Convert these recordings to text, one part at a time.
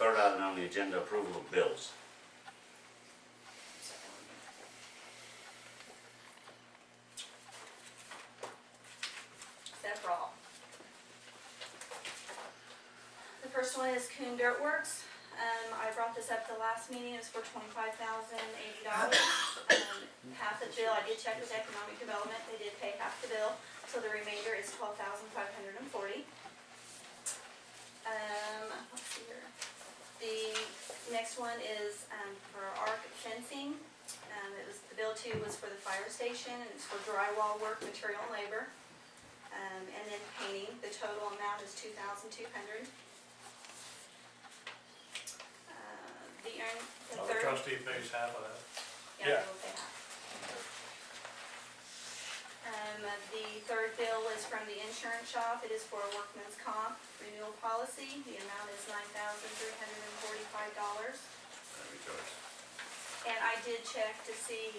third item on the agenda, approval of bills. Several. The first one is Coon Dirt Works. I brought this up the last meeting. It was for $25,080. Half the bill, I did check with Economic Development. They did pay half the bill, so the remainder is $12,540. Let's see here. The next one is for arc fencing. The bill too was for the fire station, and it's for drywall work, material and labor. And then painting. The total amount is $2,200. The trustee pays half of that. Yeah. They will pay half. The third bill is from the insurance shop. It is for a workman's comp renewal policy. The amount is $9,345. And I did check to see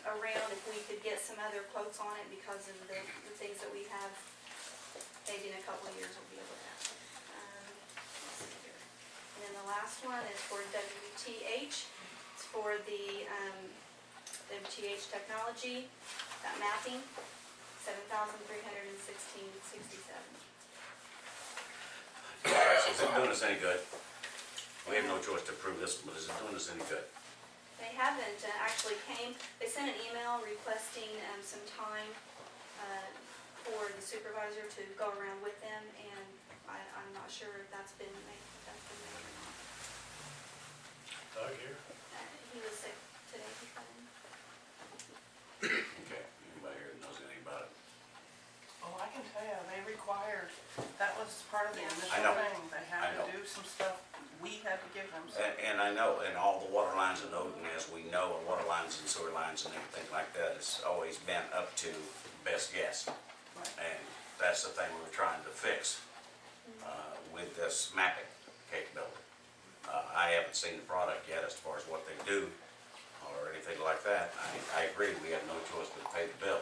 around if we could get some other quotes on it because of the things that we have. Maybe in a couple of years we'll be able to have. Let's see here. And then the last one is for WTH. It's for the WTH technology, that mapping, $7,316.67. Is it doing us any good? We have no choice to approve this one, but is it doing us any good? They haven't actually came. They sent an email requesting some time for the supervisor to go around with them, and I'm not sure if that's been made or not. Doug here? He was sick today. He got in. Okay, anybody here that knows anything about it? Oh, I can tell you, they required, that was part of the initial I know. thing. They had to do some stuff, we had to give them some. And I know, and all the water lines in Odon, as we know, and water lines and sewer lines and everything like that, has always been up to best guess. Right. And that's the thing we were trying to fix with this mapping capability. I haven't seen the product yet as far as what they do or anything like that. I agree, we have no choice but to pay the bill.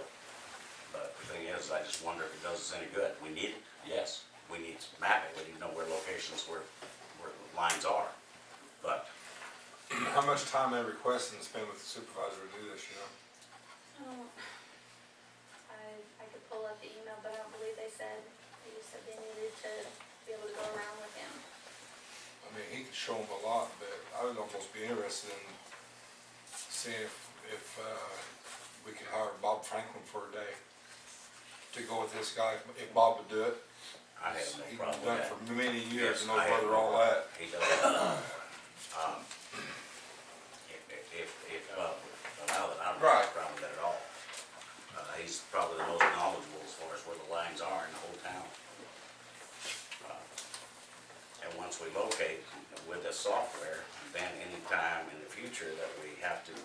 But the thing is, I just wonder if it does us any good. We need it, yes. We need to map it. We need to know where locations, where the lines are. But how much time they requesting to spend with the supervisor to do this, you know? I could pull up the email, but I don't believe they said. They just said they needed to be able to go around with him. I mean, he could show them a lot, but I would almost be interested in seeing if we could hire Bob Franklin for a day to go with this guy, if Bob would do it. I have no He's problem done with it that. for many years and knows I have whether no all problem. that. He does. Now that I'm not proud of that at all. He's probably the most knowledgeable as far as where the lines are in the whole town. And once we locate with this software, then any time in the future that we have to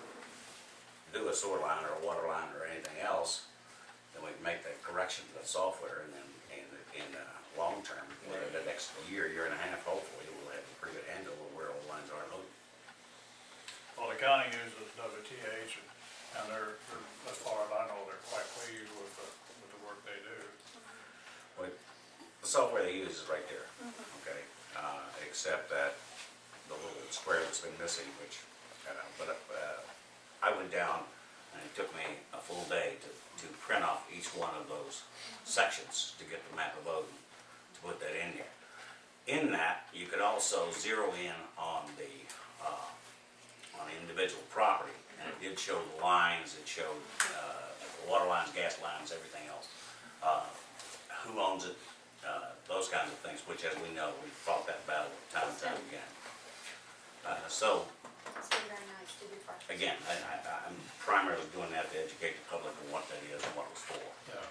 do a sewer line or a water line or anything else, then we can make that correction to the software, and then in the long term, the next year and a half, hopefully, we'll have a pretty good handle of where all the lines are located. Well, the county uses WTH, and they're, as far as I know, they're quite pleased with the work they do. Well, the software they use is right there, okay? Except that the little square that's been missing, which, I went down, and it took me a full day to print off each one of those sections to get the map of Odon, to put that in there. In that, you could also zero in on the individual property, and it did show the lines, it showed the water lines, gas lines, everything else. Who owns it, those kinds of things, which, as we know, we've fought that battle time and time again. So, It's been very nice to do projects. again, I'm primarily doing that to educate the public on what that is and what it's for. Yeah.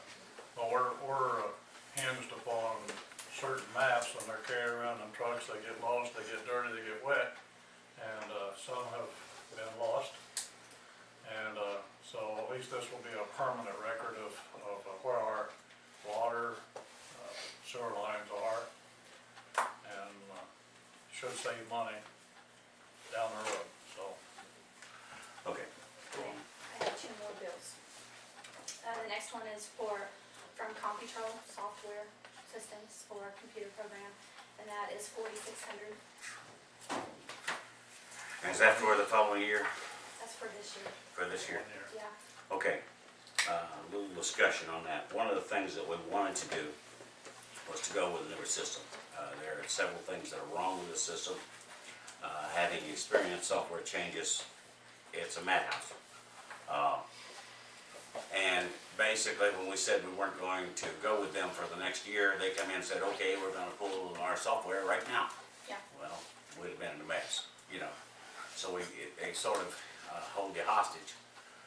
Well, we're hinged upon certain maps, and they're carried around in trucks. They get lost, they get dirty, they get wet, and some have been lost. And so at least this will be a permanent record of where our water, sewer lines are, and should save money down the road. So. Okay. I have two more bills. The next one is from Computrol software systems for a computer program, and that is $4,600. Is that for the following year, That's for this year, for this year? 1 year. yeah. Okay, a little discussion on that. One of the things that we wanted to do was to go with a newer system. There are several things that are wrong with the system. Having experienced software changes, it's a madhouse. And basically, when we said we weren't going to go with them for the next year, they come in and said, okay, we're gonna pull our software right now. Yeah. Well, we'd have been in a mess, you know. So they sort of hold you hostage.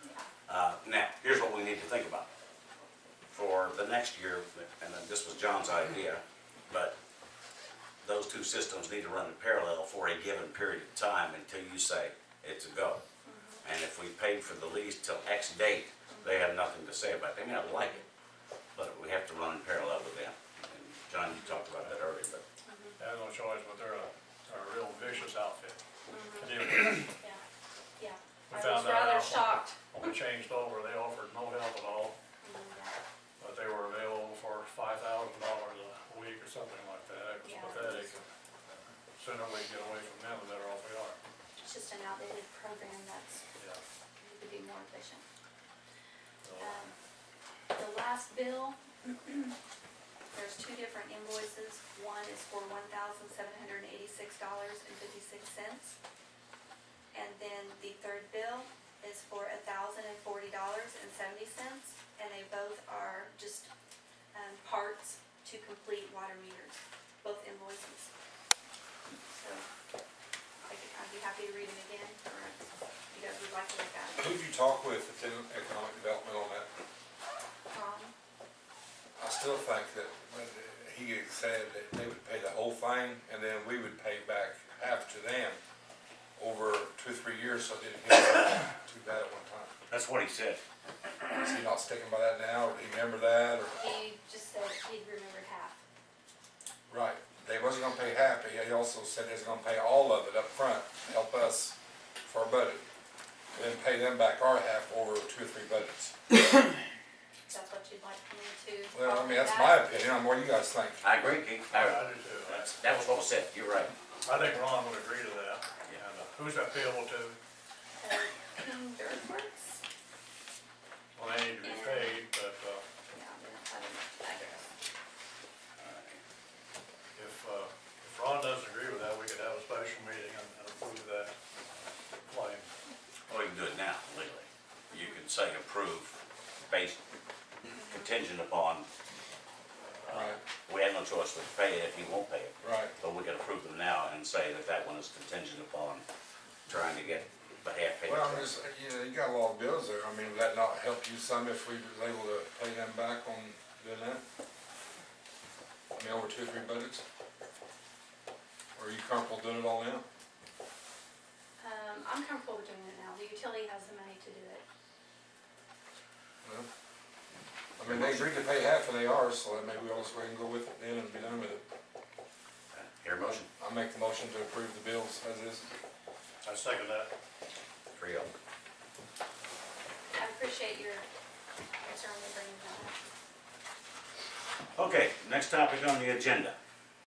Yeah. Now, here's what we need to think about. For the next year, and this was John's idea, but those two systems need to run in parallel for a given period of time until you say it's a go. And if we paid for the lease till X date, they have nothing to say about it. They may not like it, but we have to run in parallel with them. And John, you talked about that earlier, but They have no choice, but they're a real vicious outfit to deal with. Yeah, yeah. We I found was that rather out shocked. when we changed over, they offered no help at all, Yeah. but they were available for $5,000 a week or something like that. It was Yeah. pathetic. Sooner we get away from them, the better off we are. It's just an outdated program that's, Yeah. it could be more efficient. So, The last bill, there's two different invoices. One is for $1,786.56. And then the third bill is for $1,040.70. And they both are just parts to complete water meters, both invoices. So I'd be happy to read them again, or if you guys would like to look at it. Who'd you talk with at economic development on that? I still think that when he had said that they would pay the whole thing and then we would pay back half to them over 2 or 3 years, so it didn't hit too bad at one time. that's what he said. Is he not sticking by that now, or do you remember that, or? He just said he'd remembered half. Right, they wasn't gonna pay half, but he also said they was gonna pay all of it up front to help us for our budget. And then pay them back our half over 2 or 3 budgets. That's what you'd like me to. Well, I mean, that's follow my that? opinion, what do you guys think? I agree, Keith. I do too. That was what was said, you're right. I think Ron would agree to that. And who's that payable to? King Dirt Works? Well, they need to be paid, but Yeah, they don't have an address. if Ron doesn't agree with that, we could have a special meeting and approve that claim. Well, we can do it now legally. You can say approve based contingent upon, Right, we have no choice but to pay it if you won't pay it. right. But we can approve them now and say that that one is contingent upon trying to get the half paid. Well, I'm just, you got a lot of bills there, I mean, would that not help you some if we was able to pay them back on doing that? I mean, over 2 or 3 budgets? Or are you comfortable doing it all now? I'm comfortable with doing it now. The utility has the money to do it. Well, I mean, they agreed to pay half of theirs, so then maybe we also can go with it then and be done with it. Your motion, I make the motion to approve the bills as is. I second that. 3-0. I appreciate your concern with bringing that up. Okay, next topic on the agenda.